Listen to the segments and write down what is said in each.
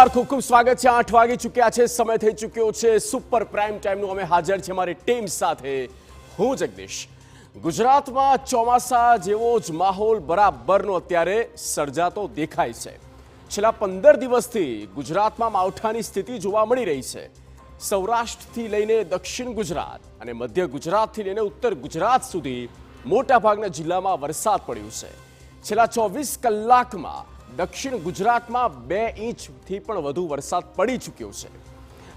નમસ્કાર, ખૂબ ખૂબ સ્વાગત છે। 8 વાગી ચૂક્યા છે, સમય થઈ ચૂક્યો છે સુપર પ્રાઇમ ટાઈમનો। અમે હાજર છે મારી ટીમ સાથે, હું જગદીશ। ગુજરાતમાં ચોમાસા જેવો જ માહોલ બરાબરનો અત્યારે સર્જાતો દેખાય છે। છેલ્લા 15 દિવસથી ગુજરાતમાં માવઠાની સ્થિતિ જોવા મળી રહી છે। સૌરાષ્ટ્રથી લઈને દક્ષિણ ગુજરાત અને મધ્ય ગુજરાતથી લઈને ઉત્તર ગુજરાત સુધી મોટાભાગના જિલ્લામાં વરસાદ પડ્યો છે। છેલ્લા 24 કલાકમાં દક્ષિણ ગુજરાતમાં 2 ઇંચથી પણ વધુ વરસાદ પડી ચૂક્યો છે।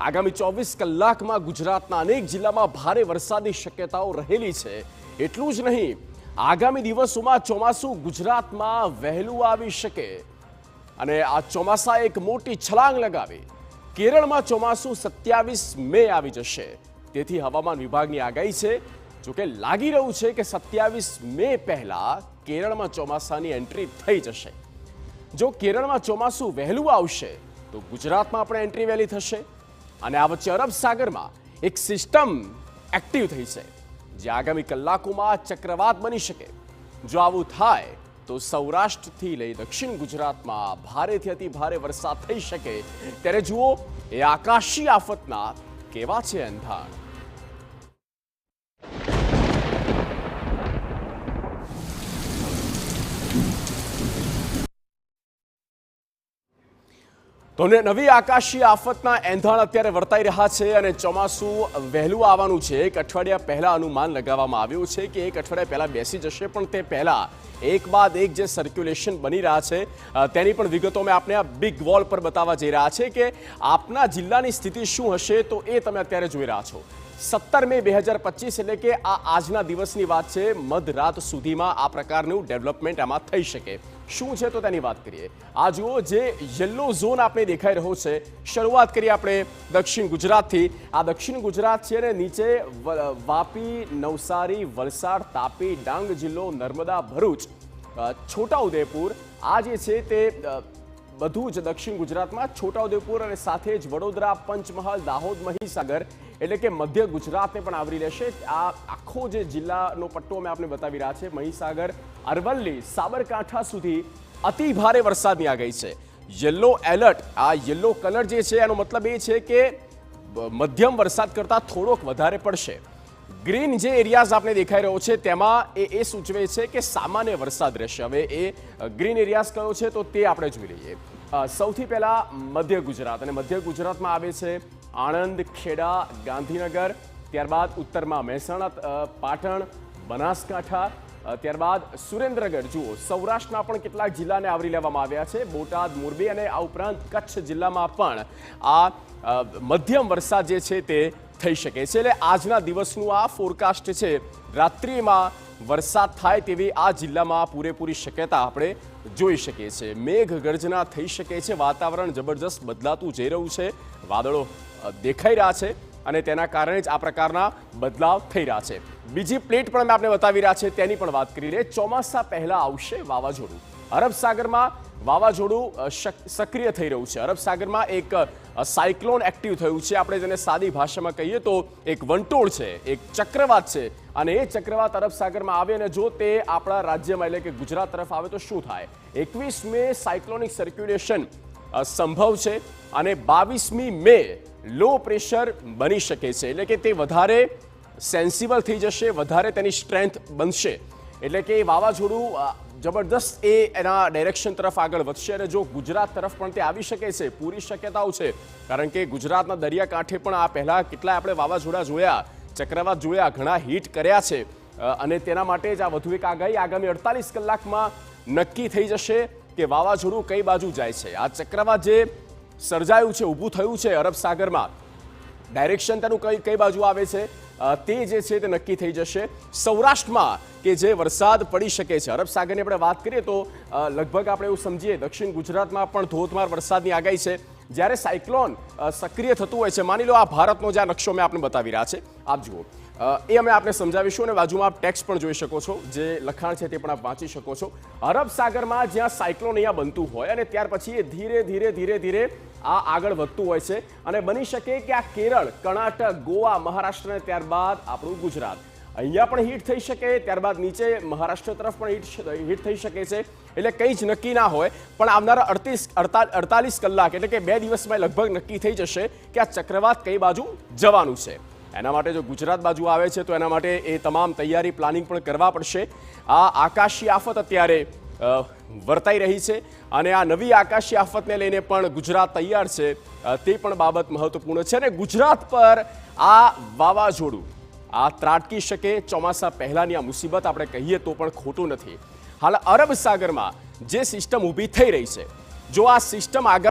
આગામી 24 કલાકમાં ગુજરાતના અનેક જિલ્લામાં ભારે વરસાદની શક્યતાઓ રહેલી છે। એટલું જ નહીં, આગામી દિવસોમાં ચોમાસું ગુજરાતમાં વહેલું આવી શકે અને આ ચોમાસા એક મોટી છલાંગ લગાવે। કેરળમાં ચોમાસું 27 મે આવી જશે, તેથી હવામાન વિભાગની આગાહી છે। જોકે લાગી રહ્યું છે કે 27 મે પહેલા કેરળમાં ચોમાસાની એન્ટ્રી થઈ જશે। જો કેરળમાં ચોમાસું વહેલું આવશે તો ગુજરાતમાં પણ એન્ટ્રી વહેલી થશે અને આ વચ્ચે અરબ સાગરમાં એક સિસ્ટમ એક્ટિવ થઈ છે, જે આગામી કલાકોમાં ચક્રવાત બની શકે। જો આવું થાય તો સૌરાષ્ટ્રથી લઈ દક્ષિણ ગુજરાતમાં ભારેથી અતિ ભારે વરસાદ થઈ શકે। ત્યારે જુઓ એ આકાશી આફતના કેવા છે એંધાણ। તો નવી આકાશી આફતના એંધાણ અત્યારે વર્તાઈ રહ્યા છે અને ચોમાસું વહેલું આવવાનું છે। એક અઠવાડિયા પહેલા અનુમાન લગાવવામાં આવ્યું છે કે એક અઠવાડિયા પહેલા બેસી જશે, પણ તે પહેલા એક બાદ એક જે સર્ક્યુલેશન બની રહ્યા છે તેની પણ વિગતો અમે આપને આ બિગ વોલ પર બતાવવા જઈ રહ્યા છે કે આપના જિલ્લાની સ્થિતિ શું હશે, તો એ તમે અત્યારે જોઈ રહ્યા છો। 17 મે 2025 એટલે કે આ આજના દિવસની વાત છે। મધરાત સુધીમાં આ પ્રકારનું ડેવલપમેન્ટ આમાં થઈ શકે। શું છે તો તેની વાત કરીએ। આ જુઓ, જે યલો ઝોન આપણે દેખાઈ રહ્યો છે, શરૂઆત કરીએ આપણે દક્ષિણ ગુજરાતથી। આ દક્ષિણ ગુજરાત છે અને નીચે વાપી, નવસારી, વલસાડ, તાપી, ડાંગ જિલ્લો, નર્મદા, ભરૂચ, છોટાઉદેપુર, આ જે છે તે બધું જ દક્ષિણ ગુજરાતમાં છોટાઉદેપુર અને સાથે જ વડોદરા, પંચમહાલ, દાહોદ, મહીસાગર એટલે કે મધ્ય ગુજરાતને પણ આવરી લેશે। આ આખો જે જિલ્લાનો પટ્ટો અમે આપને બતાવી રહ્યા છે, મહીસાગર, અરવલ્લી, સાબરકાંઠા સુધી અતિ ભારે વરસાદની આગાહી છે। યલો એલર્ટ, આ યલો કલર જે છે એનો મતલબ એ છે કે મધ્યમ વરસાદ કરતાં થોડોક વધારે પડશે। ગ્રીન જે એરિયાઝ આપણે દેખાઈ રહ્યો છે તેમાં એ સૂચવે છે કે સામાન્ય વરસાદ રહેશે। હવે એ ગ્રીન એરિયાઝ કયો છે તો તે આપણે જોઈ લઈએ। સૌથી પહેલા મધ્ય ગુજરાત, અને મધ્ય ગુજરાતમાં આવે છે આણંદ, ખેડા, ગાંધીનગર, ત્યારબાદ ઉત્તરમાં મહેસાણા, પાટણ, બનાસકાંઠા, ત્યારબાદ સુરેન્દ્રનગર। જુઓ, સૌરાષ્ટ્રના પણ કેટલાક જિલ્લાને આવરી લેવામાં આવ્યા છે, બોટાદ, મોરબી અને આ ઉપરાંત કચ્છ જિલ્લામાં પણ આ મધ્યમ વરસાદ જે છે તે થઈ શકે છે। એટલે આજના દિવસનું આ ફોરકાસ્ટ છે। રાત્રિમાં વરસાદ થાય તેવી આ જિલ્લામાં પૂરેપૂરી શક્યતા આપણે જોઈ શકીએ છીએ। મેઘ ગર્જના થઈ શકે છે, વાતાવરણ જબરજસ્ત બદલાતું જઈ રહ્યું છે, વાદળો દેખાઈ રહ્યા છે અને તેના કારણે જ આ પ્રકારના બદલાવ થઈ રહ્યા છે। બીજી પ્લેટ પણ અમે આપને બતાવી રહ્યા છે, તેની પણ વાત કરી લઈએ। ચોમાસા પહેલા આવશે વાવાઝોડું। અરબ સાગરમાં વાવાઝોડું સક્રિય થઈ રહ્યું છે। અરબ સાગરમાં એક સાયક્લોન એક્ટિવ થયું છે। આપણે જેને સાદી ભાષામાં કહીએ તો એક વંટોળ છે, એક ચક્રવાત છે, અને એ ચક્રવાત અરબ સાગરમાં આવે અને જો તે આપણા રાજ્યમાં એટલે કે ગુજરાત તરફ આવે તો શું થાય। 21 મે સાયક્લોનિક સર્ક્યુલેશન સંભવ છે અને 22મી મે લો પ્રેશર બની શકે છે, એટલે કે તે વધારે સેન્સિબલ થઈ જશે, વધારે તેની સ્ટ્રેન્થ બનશે, એટલે કે એ વાવાઝોડું જબરદસ્ત એના ડાયરેક્શન તરફ આગળ વધશે અને જો ગુજરાત તરફ પણ તે આવી શકે છે, પૂરી શક્યતાઓ છે, કારણ કે ગુજરાતના દરિયાકાંઠે પણ આ પહેલાં કેટલાય આપણે વાવાઝોડા જોયા, ચક્રવાત જોયા, ઘણા હિટ કર્યા છે અને તેના માટે જ આ વધુ એક આગાહી આગામી 48 કલાકમાં નક્કી થઈ જશે કે વાવાઝોડું કઈ બાજુ જાય છે। આ ચક્રવાત જે સર્જાયું છે, ઊભું થયું છે અરબ સાગરમાં, ડાયરેક્શન તેનું કઈ બાજુ આવે છે તે જે છે તે નક્કી થઈ જશે। સૌરાષ્ટ્રમાં કે જે વરસાદ પડી શકે છે, અરબ સાગરની આપણે વાત કરીએ તો લગભગ આપણે એવું સમજીએ દક્ષિણ ગુજરાતમાં પણ ધોધમાર વરસાદની આગાહી છે। જ્યારે સાયક્લોન સક્રિય થતું હોય છે, માની લો આ ભારતનો જે નકશો મેં આપને બતાવી રહ્યા છે, આપ જુઓ, એ અમે આપને સમજાવીશું અને બાજુમાં આપ ટેક્સ્ટ પણ જોઈ શકો છો, જે લખાણ છે તે પણ આપ વાંચી શકો છો। અરબ સાગરમાં જ્યાં સાયક્લોન અહીંયા બનતું હોય અને ત્યાર પછી એ ધીરે ધીરે આ આગળ વધતું હોય છે અને બની શકે કે આ કેરળ, કર્ણાટક, ગોવા, મહારાષ્ટ્ર અને ત્યારબાદ આપણું ગુજરાત, અહીંયા પણ હિટ થઈ શકે, ત્યારબાદ નીચે મહારાષ્ટ્ર તરફ પણ હિટ થઈ શકે છે. એટલે કંઈ જ નક્કી ના હોય, પણ આવનારા 48 કલાક એટલે કે 2 દિવસમાં લગભગ નક્કી થઈ જશે કે આ ચક્રવાત કઈ બાજુ જવાનું છે. એના માટે જો ગુજરાત બાજુ આવે છે તો એના માટે એ તમામ તૈયારી પ્લાનિંગ પણ કરવા પડશે. આ આકાશી આફત અત્યારે વર્તાઈ રહી છે અને આ નવી આકાશી આફતને લઈને પણ ગુજરાત તૈયાર છે, તે પણ બાબત મહત્વપૂર્ણ છે. અને ગુજરાત પર આ વાવાઝોડું આ ત્રાટકી શકે ચોમાસા પહેલાની આ મુસીબત આપણે કહીએ તો પણ ખોટું નથી. હાલ અરબ સાગરમાં જે સિસ્ટમ ઊભી થઈ રહી છે, જો આ સિસ્ટમ આગળ